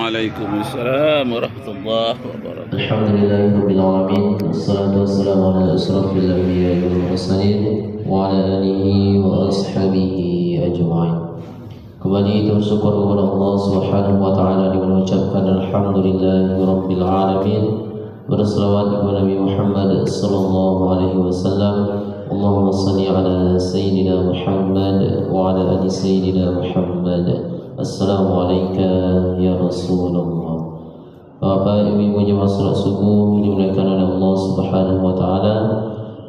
Waalaikumsalam warahmatullahi wabarakatuh. Alhamdulillahirabbil alamin. Wassalatu wassalamu ala asrofil anbiya'i wal mursalin wa ala alihi wa ashabihi ajma'in. Kembali bersyukur kepada Allah Subhanahu wa taala dengan mengucapkan alhamdulillahirabbil alamin. Berselawat kepada Nabi Muhammad sallallahu alaihi wasallam. Allahumma shalli ala sayyidina Muhammad wa ala ali sayyidina Muhammad. Assalamualaikum ya Rasulullah. Bapak Ibu jemaah salat subuh dimuliakan oleh Allah Subhanahu wa taala,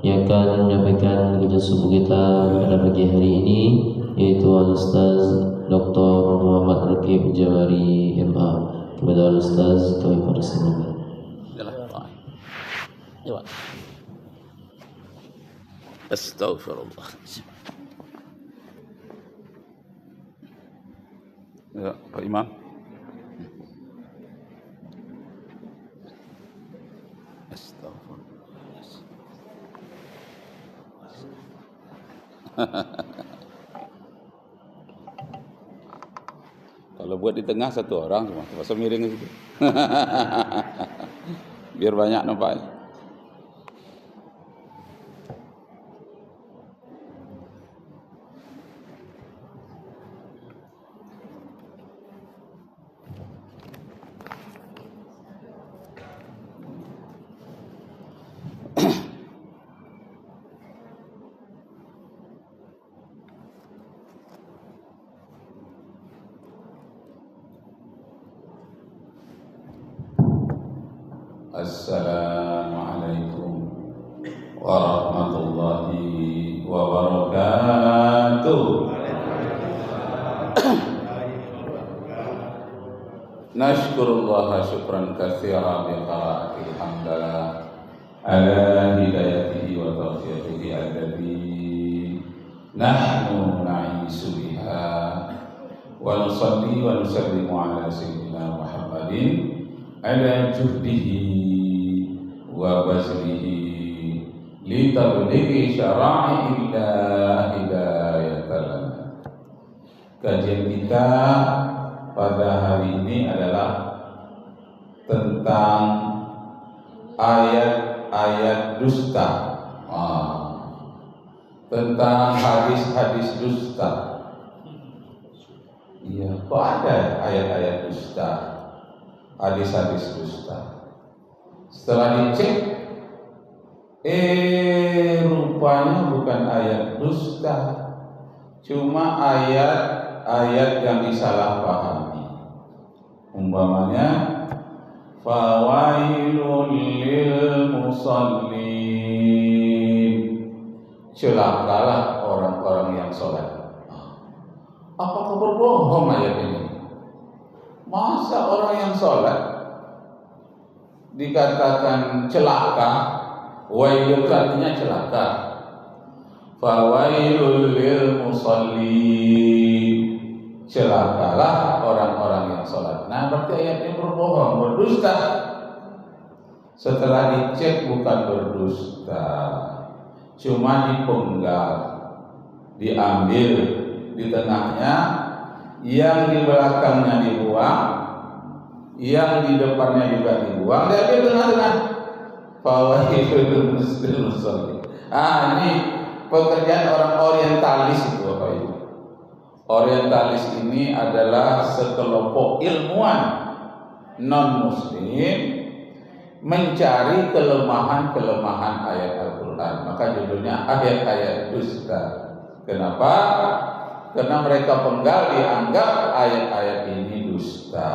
yang akan menyampaikan kajian subuh kita pada pagi hari ini yaitu Al-Ustaz Dr. Muhammad Rakib Jawari MA. Kepada Al-Ustaz kami persilakan. Astaghfirullah. Ya, Pak Imam. Astaghfirullah. Kalau buat di tengah satu orang cuma terpaksa miring gitu. Biar banyak nampaknya. Assalamualaikum warahmatullahi wabarakatuh. Nashkurullah syukran katsiran bi qiraatil hamdalillah ala hidayatihi wa tawfiqihi allati nahnu na'isu biha wa nusalli wa nusallimu ala sayyidina Muhammadin ala juhdihi wa bazlihi li tablighi syara'i'illah hidayatan. Kajian kita pada hari ini adalah tentang ayat-ayat dusta, tentang hadis-hadis dusta. Iya, kok ada ayat-ayat dusta, hadis-hadis dusta? Setelah dicek, rupanya bukan ayat dusta, cuma ayat-ayat yang disalahpahami. Umpamanya, fawailul lil musallin, celakalah orang-orang yang sholat. Apakah berbohong ayat ini? Masa orang yang sholat dikatakan celaka? Wailul artinya celaka. Fawailul lil musallin, celakalah orang-orang yang sholat. Nah, berarti ayatnya berbohong, berdusta. Setelah dicek bukan berdusta, cuma dipenggal, diambil di tengahnya, yang di belakangnya dibuang, yang di depannya juga dibuang, diambil tengah-tengah. Fawailul musallin. Ini pekerjaan orang orientalis itu, Bapak Ibu. Orientalis ini adalah sekelompok ilmuwan non-muslim mencari kelemahan-kelemahan ayat Al-Quran. Maka judulnya ayat-ayat dusta. Kenapa? Karena mereka penggal dianggap ayat-ayat ini dusta,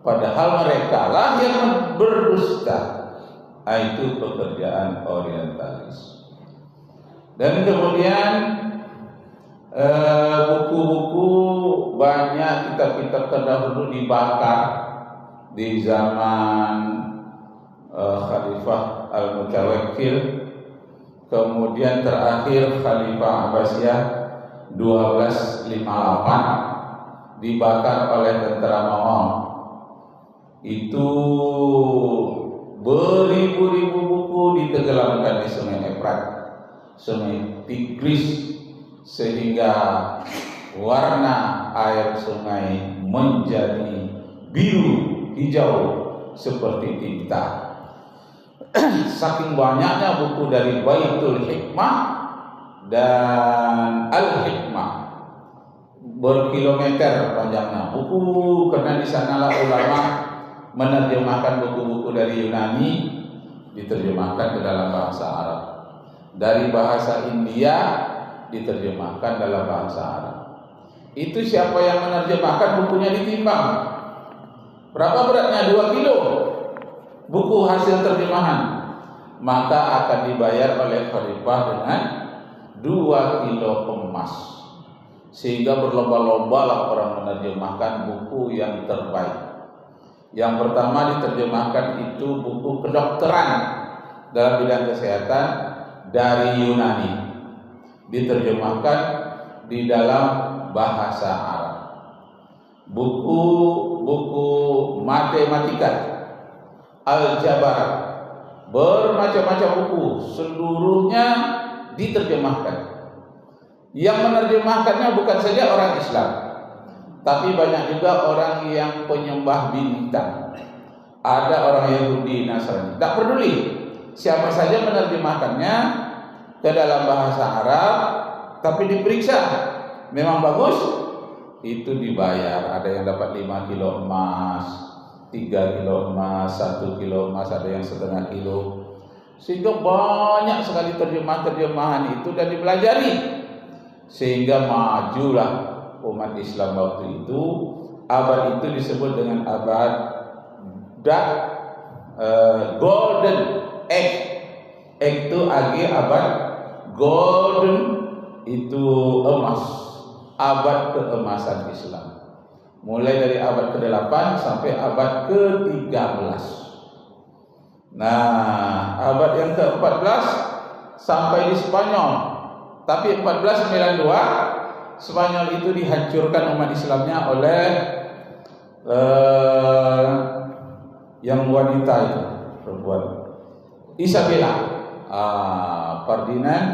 padahal mereka lah yang berdusta. Itu pekerjaan orientalis. Dan kemudian buku-buku banyak, kitab-kitab terdahulu dibakar di zaman Khalifah Al-Mutawakkil, kemudian terakhir Khalifah Abbasiyah 1258 dibakar oleh tentara Makkah. Itu beribu-ribu buku ditenggelamkan di Sungai Efrat, Sungai Tigris, sehingga warna air sungai menjadi biru, hijau seperti tinta. Saking banyaknya buku dari Baitul Hikmah dan Al-Hikmah, berkilometer panjangnya buku, karena di sanalah ulama menerjemahkan buku-buku dari Yunani, diterjemahkan ke dalam bahasa Arab. Dari bahasa India diterjemahkan dalam bahasa Arab. Itu siapa yang menerjemahkan, bukunya ditimbang. Berapa beratnya? 2 kilo buku hasil terjemahan. Maka akan dibayar oleh khalifah dengan 2 kilo emas. Sehingga berlomba-lomba lah orang menerjemahkan buku yang terbaik. Yang pertama diterjemahkan itu buku kedokteran dalam bidang kesehatan dari Yunani, diterjemahkan di dalam bahasa Arab. Buku matematika, aljabar, bermacam-macam buku, seluruhnya diterjemahkan. Yang menerjemahkannya bukan saja orang Islam, tapi banyak juga orang yang penyembah bintang. Ada orang Yahudi, Nasrani, tak peduli siapa saja menerjemahkannya ke dalam bahasa Arab, tapi diperiksa memang bagus, itu dibayar. Ada yang dapat 5 kilo emas, 3 kilo emas, 1 kilo emas, ada yang setengah kilo. Sehingga banyak sekali terjemahan itu dan dipelajari, sehingga majulah umat Islam waktu itu. Abad itu disebut dengan abad Golden Age. Age itu abad, golden itu emas, abad keemasan Islam. Mulai dari abad ke-8 sampai abad ke-13. Nah, abad yang ke-14 sampai di Spanyol. Tapi 1492 Spanyol itu dihancurkan umat Islamnya oleh yang wanita itu, perempuan, Isabella. Ferdinand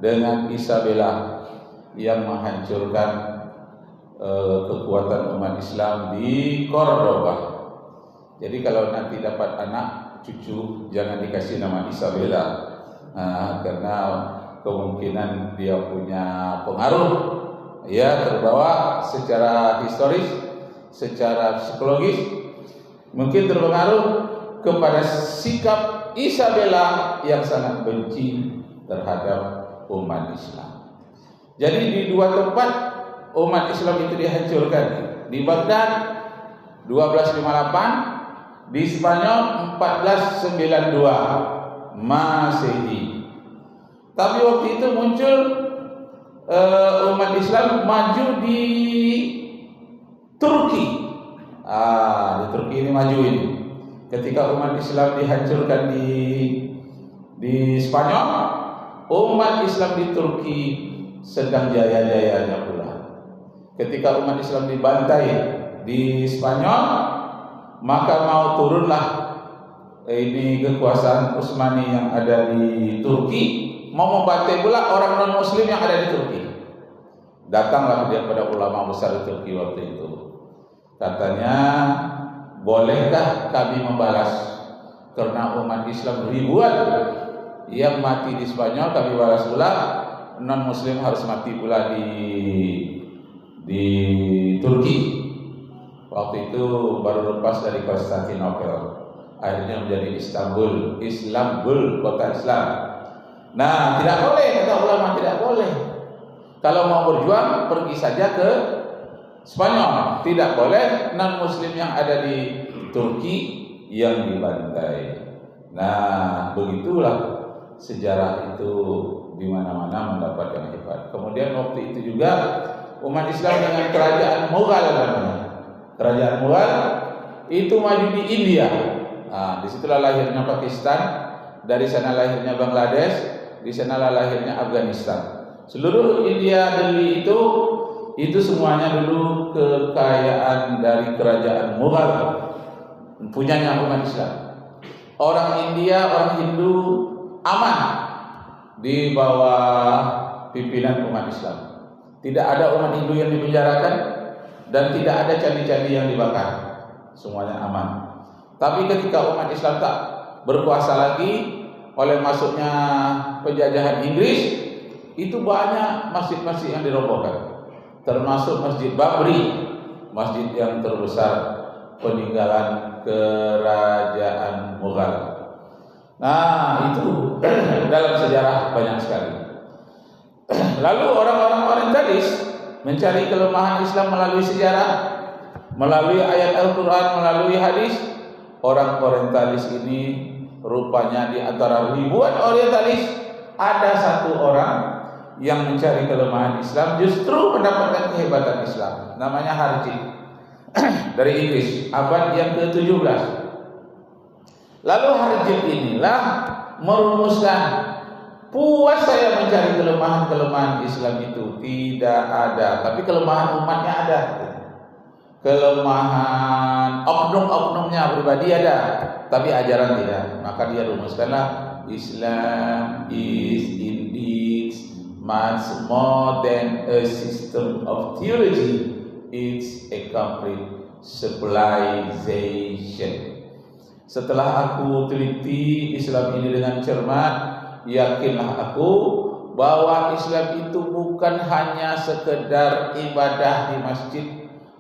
dengan Isabella yang menghancurkan kekuatan umat Islam di Cordoba. Jadi kalau nanti dapat anak cucu, jangan dikasih nama Isabella, karena kemungkinan dia punya pengaruh, ya, terbawa secara historis, secara psikologis, mungkin terpengaruh kepada sikap Isabella yang sangat benci terhadap umat Islam. Jadi di 2 tempat umat Islam itu dihancurkan, di Baghdad 1258, di Spanyol 1492 Masehi. Tapi waktu itu muncul umat Islam maju di Turki. Di Turki ini maju ini. Ketika umat Islam dihancurkan di Spanyol, umat Islam di Turki sedang jaya-jayanya pula. Ketika umat Islam dibantai di Spanyol, maka mau turunlah ini kekuasaan Utsmani yang ada di Turki, mau membantai pula orang non-Muslim yang ada di Turki. Datanglah dia pada ulama besar di Turki waktu itu. Katanya, bolehkah kami membalas? Karena umat Islam ribuan yang mati di Spanyol, kami balas pula. Non-Muslim harus mati pula di Turki. Waktu itu baru lepas dari Konstantinopel, akhirnya menjadi Istanbul, kota Islam. Nah, tidak boleh, kata ulama, tidak boleh. Kalau mau berjuang, pergi saja ke Spanyol. Tidak boleh non-Muslim yang ada di Turki yang dibantai. Nah, begitulah sejarah itu di mana-mana mendapat yang hebat. Kemudian waktu itu juga umat Islam dengan kerajaan Mughal namanya. Kerajaan Mughal itu maju di India. Disitulah lahirnya Pakistan, dari sana lahirnya Bangladesh, di sanalah lahirnya Afghanistan. Seluruh India Delhi itu semuanya dulu kekayaan dari kerajaan Mughal, punyanya umat Islam. Orang India, orang Hindu aman di bawah pimpinan umat Islam. Tidak ada umat Hindu yang dipenjarakan dan tidak ada candi-candi yang dibakar. semuanya aman. Tapi ketika umat Islam tak berkuasa lagi oleh masuknya penjajahan Inggris, itu banyak masjid-masjid yang dirobohkan, termasuk Masjid Babri, masjid yang terbesar peninggalan kerajaan Mughal. Nah, itu dalam sejarah banyak sekali. Lalu orang-orang orientalis mencari kelemahan Islam melalui sejarah, melalui ayat Al-Quran, melalui hadis. Orang orientalis ini rupanya di antara ribuan orientalis ada satu orang yang mencari kelemahan Islam, justru mendapatkan kehebatan Islam. Namanya Harji, dari Inggris, abad yang ke-17. Lalu Harji inilah merumuskan, puas saya mencari kelemahan-kelemahan Islam itu tidak ada, tapi kelemahan umatnya ada. Kelemahan oknum-oknumnya pribadi ada, tapi ajaran tidak. Maka dia rumuskanlah, Islam is indeed much more than a system of theology. It's a complete civilization. Setelah aku teliti Islam ini dengan cermat, yakinlah aku bahwa Islam itu bukan hanya sekedar ibadah di masjid,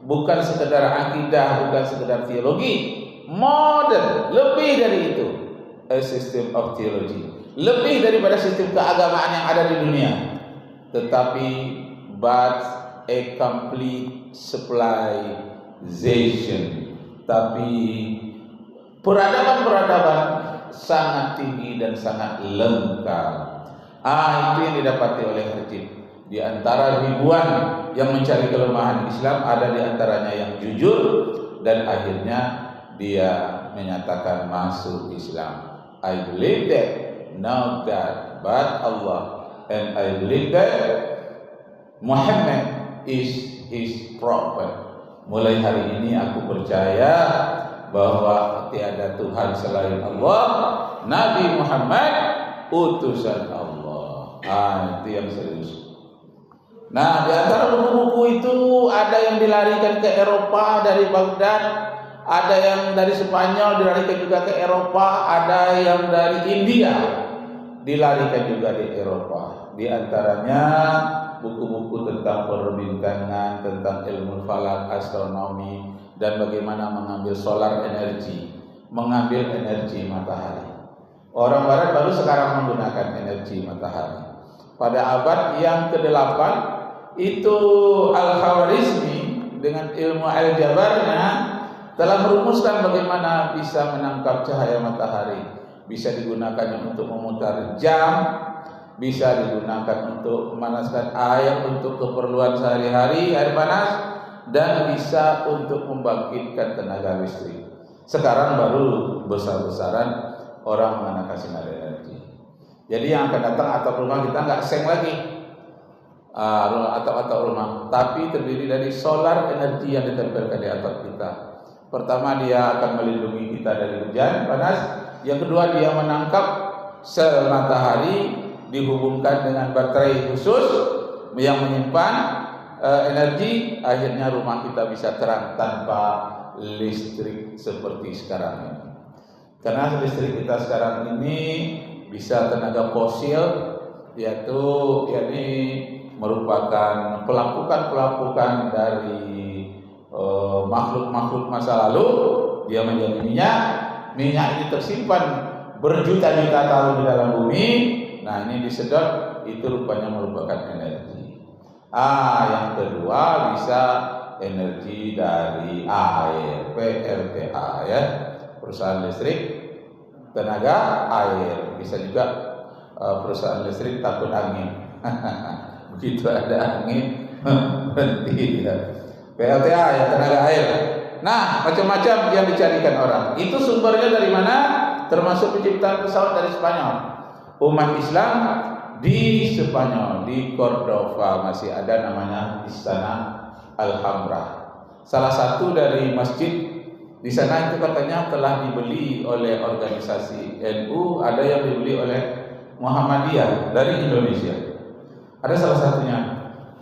bukan sekedar akidah, bukan sekedar teologi. Modern, lebih dari itu, a system of theology, lebih daripada sistem keagamaan yang ada di dunia, tetapi but a complete civilization, tapi peradaban-peradaban sangat tinggi dan sangat lengkap. Itu yang didapati oleh Harji. Di antara ribuan yang mencari kelemahan Islam, ada di antaranya yang jujur dan akhirnya dia menyatakan masuk Islam. I believe that no God but Allah, and I believe that Muhammad is his prophet. Mulai hari ini aku percaya bahwa tiada Tuhan selain Allah, Nabi Muhammad utusan Allah. Itu yang serius. Nah, di antara buku-buku itu ada yang dilarikan ke Eropa dari Baghdad, ada yang dari Spanyol dilarikan juga ke Eropa, ada yang dari India dilarikan juga di Eropa. Di antaranya buku-buku tentang perbintangan, tentang ilmu falak, astronomi, dan bagaimana mengambil solar energi, mengambil energi matahari. Orang Barat baru sekarang menggunakan energi matahari. Pada abad yang ke-8 itu Al-Khawarizmi dengan ilmu aljabarnya telah merumuskan bagaimana bisa menangkap cahaya matahari. Bisa digunakan untuk memutar jam, bisa digunakan untuk memanaskan air untuk keperluan sehari-hari, air panas, dan bisa untuk membangkitkan tenaga listrik. Sekarang baru besar-besaran orang menggunakan sinar energi. Jadi yang akan datang atap rumah kita nggak seng lagi, atap rumah, tapi terdiri dari solar energi yang ditempelkan di atap kita. Pertama, dia akan melindungi kita dari hujan panas. Yang kedua, dia menangkap sel matahari, dihubungkan dengan baterai khusus yang menyimpan energi. Akhirnya rumah kita bisa terang tanpa listrik seperti sekarang ini. Karena listrik kita sekarang ini bisa tenaga fosil, yaitu merupakan pelapukan dari makhluk-makhluk masa lalu. Dia menjadi minyak ini tersimpan berjuta-juta tahun di dalam bumi. Nah, ini disedot, itu rupanya merupakan energi. Yang kedua bisa energi dari air, PLTA ya, perusahaan listrik tenaga air. Bisa juga perusahaan listrik takut angin. Begitu ada angin berhenti ya. PLTA ya, tenaga air. Nah, macam-macam yang dicarikan orang. Itu sumbernya dari mana? Termasuk penciptaan pesawat dari Spanyol. Umat Islam di Spanyol, di Cordova masih ada namanya Istana Alhambra. Salah satu dari masjid di sana itu katanya telah dibeli oleh organisasi NU, ada yang dibeli oleh Muhammadiyah dari Indonesia. Ada salah satunya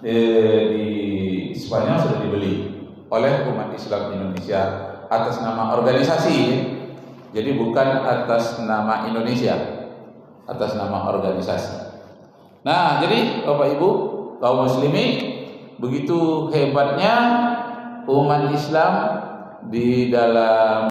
di Spanyol sudah dibeli oleh umat Islam Indonesia atas nama organisasi, jadi bukan atas nama Indonesia, atas nama organisasi. Nah, jadi Bapak Ibu kaum muslimin, begitu hebatnya umat Islam di dalam